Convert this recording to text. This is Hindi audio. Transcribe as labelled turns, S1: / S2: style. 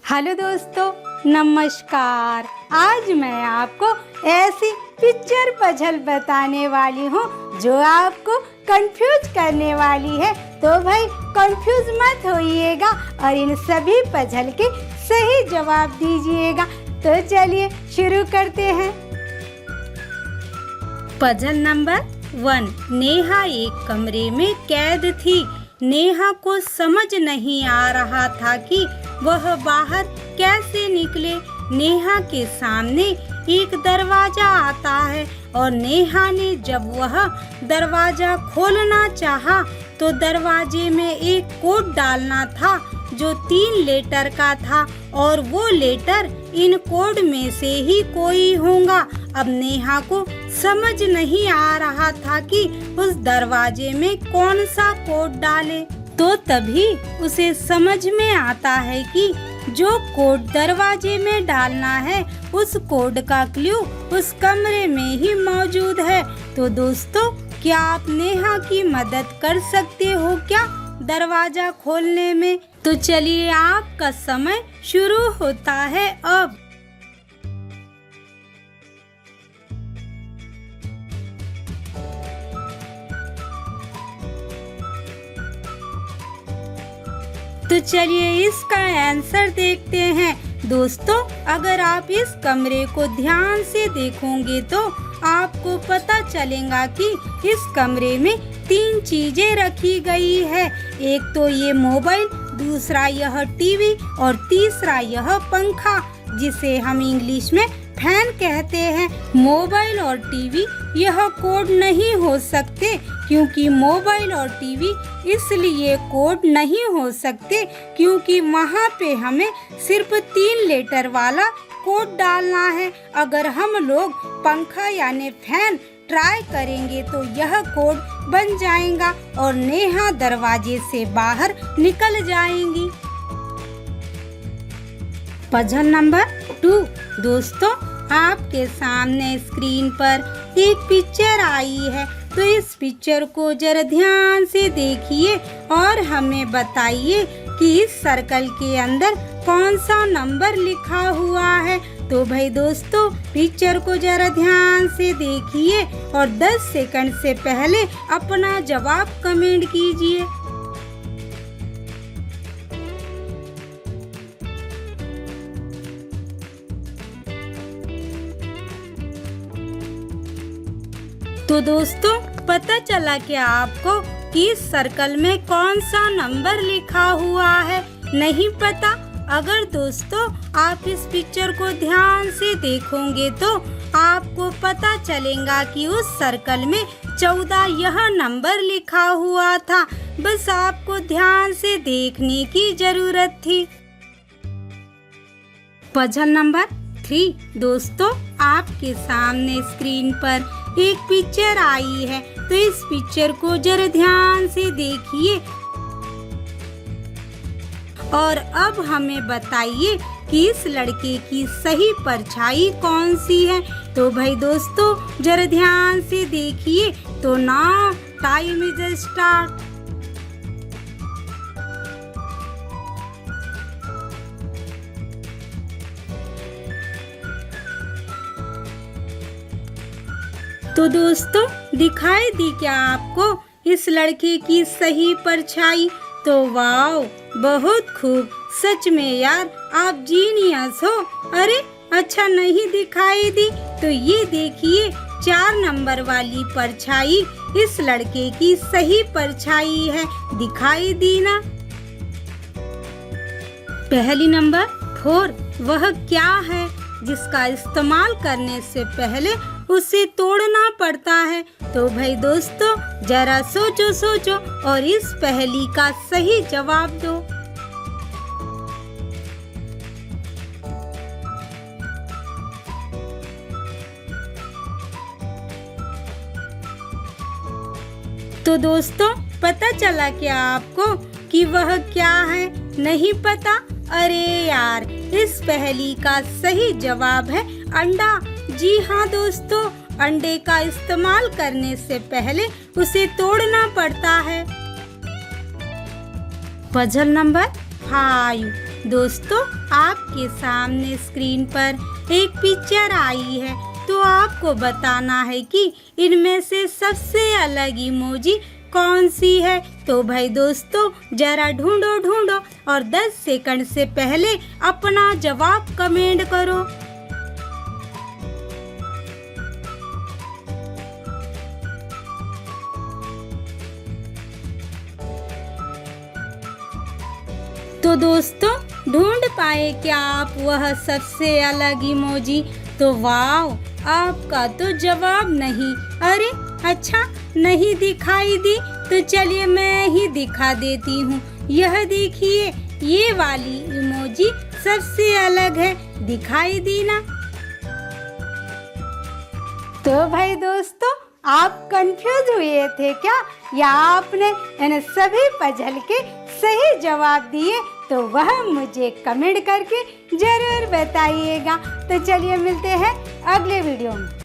S1: हेलो दोस्तों, नमस्कार। आज मैं आपको ऐसी पिक्चर पजल बताने वाली हूँ जो आपको कंफ्यूज करने वाली है। तो भाई कंफ्यूज मत होइएगा और इन सभी पजल के सही जवाब दीजिएगा। तो चलिए शुरू करते हैं। Puzzle number 1। नेहा एक कमरे में कैद थी। नेहा को समझ नहीं आ रहा था कि वह बाहर कैसे निकले। नेहा के सामने एक दरवाजा आता है और नेहा ने जब वह दरवाजा खोलना चाहा तो दरवाजे में एक कोड डालना था जो 3 लेटर का था और वो लेटर इन कोड में से ही कोई होगा। अब नेहा को समझ नहीं आ रहा था कि उस दरवाजे में कौन सा कोड डाले। तो तभी उसे समझ में आता है कि जो कोड दरवाजे में डालना है उस कोड का क्लू उस कमरे में ही मौजूद है। तो दोस्तों, क्या आप नेहा की मदद कर सकते हो क्या दरवाजा खोलने में? तो चलिए आपका समय शुरू होता है अब। तो चलिए इसका आंसर देखते हैं। दोस्तों, अगर आप इस कमरे को ध्यान से देखोगे तो आपको पता चलेगा कि इस कमरे में 3 चीजें रखी गई है। एक तो ये मोबाइल, दूसरा यह टीवी और तीसरा यह पंखा जिसे हम इंग्लिश में फैन कहते हैं। मोबाइल और टीवी यह कोड नहीं हो सकते क्योंकि मोबाइल और टीवी इसलिए कोड नहीं हो सकते क्योंकि वहाँ पे हमें सिर्फ 3 लेटर वाला कोड डालना है। अगर हम लोग पंखा यानी फैन ट्राई करेंगे तो यह कोड बन जाएगा और नेहा दरवाजे से बाहर निकल जाएंगी। Puzzle number 2। दोस्तों, आपके सामने स्क्रीन पर एक पिक्चर आई है। तो इस पिक्चर को जरा ध्यान से देखिए और हमें बताइए कि इस सर्कल के अंदर कौन सा नंबर लिखा हुआ है। तो भाई दोस्तों, पिक्चर को जरा ध्यान से देखिए और 10 सेकंड से पहले अपना जवाब कमेंट कीजिए। तो दोस्तों, पता चला क्या आपको कि इस सर्कल में कौन सा नंबर लिखा हुआ है? नहीं पता? अगर दोस्तों आप इस पिक्चर को ध्यान से देखोगे तो आपको पता चलेगा कि उस सर्कल में 14 यह नंबर लिखा हुआ था। बस आपको ध्यान से देखने की जरूरत थी। Puzzle number 3। दोस्तों, आपके सामने स्क्रीन पर एक पिक्चर आई है। तो इस पिक्चर को जरा ध्यान से देखिए और अब हमें बताइए कि इस लड़के की सही परछाई कौन सी है। तो भाई दोस्तों, जरा ध्यान से देखिए। तो नाउ टाइम इज स्टार्ट। तो दोस्तों, दिखाई दी क्या आपको इस लड़के की सही परछाई? तो वाओ, बहुत खूब। सच में यार, आप जीनियस हो। अरे अच्छा, नहीं दिखाई दी? तो ये देखिए, 4 नंबर वाली परछाई इस लड़के की सही परछाई है। दिखाई दी ना? पहली नंबर 4। वह क्या है जिसका इस्तेमाल करने से पहले उसे तोड़ना पड़ता है? तो भाई दोस्तों, जरा सोचो और इस पहेली का सही जवाब दो। तो दोस्तों, पता चला क्या आपको कि वह क्या है? नहीं पता? अरे यार, इस पहेली का सही जवाब है अंडा। जी हाँ दोस्तों, अंडे का इस्तेमाल करने से पहले उसे तोड़ना पड़ता है। Puzzle number 5। दोस्तों आपके सामने स्क्रीन पर एक पिक्चर आई है, तो आपको बताना है कि इनमें से सबसे अलग इमोजी कौन सी है। तो भाई दोस्तों जरा ढूंढो और 10 सेकंड से पहले अपना जवाब कमेंट करो। तो दोस्तों ढूंढ पाए क्या आप वह सबसे अलग इमोजी? तो वाव, आपका तो जवाब नहीं। अरे अच्छा, नहीं दिखाई दी, तो चलिए मैं ही दिखा देती हूँ। यह देखिए, ये वाली इमोजी सबसे अलग है, दिखाई दी ना? तो भाई दोस्तों आप कंफ्यूज हुए थे क्या, या आपने इन सभी पजल के सही जवाब दिए? तो वह मुझे कमेंट करके जरूर बताइएगा। तो चलिए मिलते हैं अगले वीडियो में।